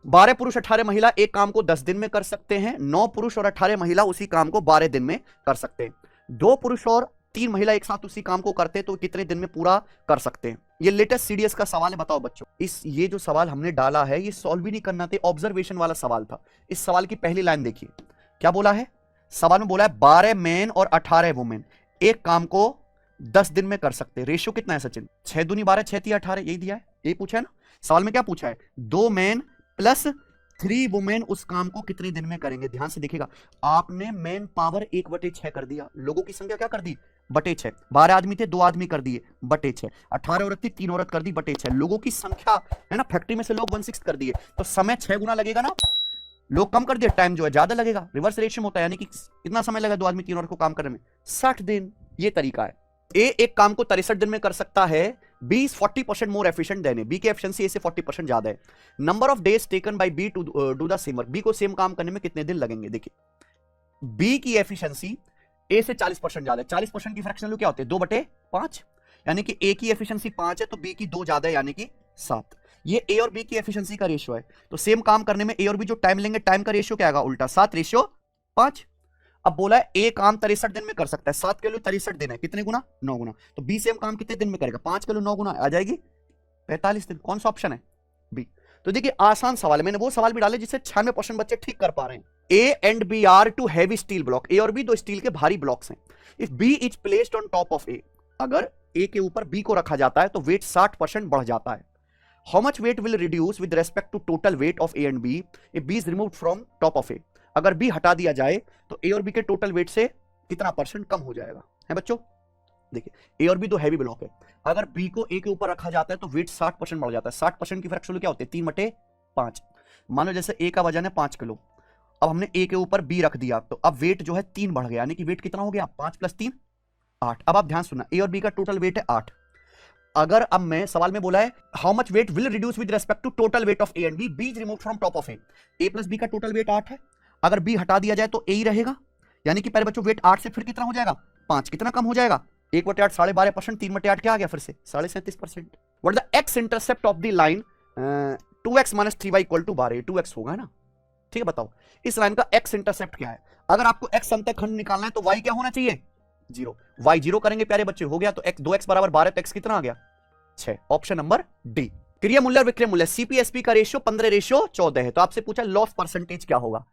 12 पुरुष 18 महिला एक काम को 10 दिन में कर सकते हैं, 9 पुरुष और 18 महिला उसी काम को 12 दिन में कर सकते हैं। 2 पुरुष और 3 महिला एक साथ उसी काम को करते हैं तो कितने दिन में पूरा कर सकते हैं। ये लेटेस्ट सीडीएस का सवाल है, बताओ बच्चों। ये जो सवाल हमने डाला है ये सॉल्व भी नहीं करना था, ऑब्जर्वेशन वाला सवाल था। इस सवाल की पहली लाइन देखिए क्या बोला है। सवाल में बोला है 12 मेन और 18 वुमेन एक काम को 10 दिन में कर सकते हैं। रेशियो कितना है सचिन? 6 दूनी 12, 6 3 18, यही दिया है, यही पूछा है ना। सवाल में क्या पूछा है? 2 मेन प्लस 3 वुमेन उस काम को कितने दिन में करेंगे। ध्यान से देखिएगा, आपने मेन पावर 1/6 कर दिया, लोगों की संख्या क्या कर दी? बटे 6। 12 आदमी थे, 2 आदमी कर दिए, बटे 6। 18 औरत थी, 3 औरत कर दी, बटे 6। लोगों की संख्या है ना, फैक्ट्री में से लोग 1/6 कर दिए, तो समय 6 गुना लगेगा ना। लोग कम कर दिए, टाइम जो है ज्यादा लगेगा, रिवर्स रेशियो होता है, यानी कि कितना समय लगेगा 2 आदमी 3 औरत को काम करने में? 60 दिन। ये तरीका है। ए एक काम को 63 दिन में कर सकता है, B is 40% more efficient than A, B की एफिशिएंसी ए से 40% ज्यादा है। Number of days taken by B to do the same work, B को सेम काम करने में कितने दिन लगेंगे। देखिए बी की एफिशिएंसी ए से 40% ज्यादा है, 40% की फ्रैक्शनल वैल्यू क्या होती है? 2/5, यानी कि ए की एफिशिएंसी 5 है तो बी की 2 ज्यादा है, यानी कि 7। ये ए और बी की एफिशिएंसी का रेशियो है, तो सेम काम करने में ए और बी जो टाइम लेंगे, टाइम का रेशियो क्या आएगा? उल्टा, 7:5। अब बोला है ए काम 63 दिन में कर सकता है, 7 के लिए 63 दिन है, कितने गुना? 9 गुना। तो बी सेम काम कितने दिन में करेगा? 5 के लिए 9 गुना आ जाएगी 45 दिन। कौन सा ऑप्शन है? बी। तो देखिए आसान सवाल है, मैंने वो सवाल भी डाले जिससे 96% बच्चे ठीक कर पा रहे हैं। A and B are two heavy steel block, A और बी 2 स्टील के भारी ब्लॉक्स हैं। If B is placed on top of A, अगर ए के ऊपर बी को रखा जाता है तो वेट 60% बढ़ जाता है। How much weight will reduce with respect to total weight of A and B if B is removed from top of A. अगर बी हटा दिया जाए तो ए और बी के टोटल वेट से कितना परसेंट कम हो जाएगा? है बच्चों, देखिए ए और बी 2 हैवी ब्लॉक है, अगर बी को ए के ऊपर रखा जाता है तो वेट 60% बढ़ जाता है। 60% की फ्रैक्शन क्या होती है? 3/5। मान लो जैसे ए का वजन है 5 किलो, अब हमने ए के ऊपर बी रख दिया तो अब वेट जो है 3 बढ़ गया, यानी कि वेट कितना हो गया? 5 + 3 8। अब आप ध्यान सुनना, ए और बी का टोटल वेट है 8। अगर अब मैं सवाल में बोला है how much weight will reduce with respect to total weight of A and B, B is removed from top of A. A plus B का टोटल वेट 8 है, अगर बी हटा दिया जाए तो ए ही रहेगा, यानी कि पहले बच्चों वेट 8 से फिर कितना हो जाएगा? 5। कितना कम हो जाएगा? 1/8 12%, 3/8 क्या आ गया फिर से? 37.5%। What the x intercept of the line 2x - 3y = 12, 2x होगा ना। ठीक है, बताओ इस लाइन का एक्स इंटरसेप्ट क्या है? अगर आपको एक्स अंतःखंड निकालना है तो y क्या होना चाहिए? 0। y 0 करेंगे प्यारे बच्चे, हो गया तो x 2x = 12, तो x कितना आ गया? 6। Option number D. क्रिया मूल्य और विक्रय मूल्य, सीपीएसपी का रेशियो 15:14 है, तो आपसे पूछा लॉस परसेंटेज क्या होगा।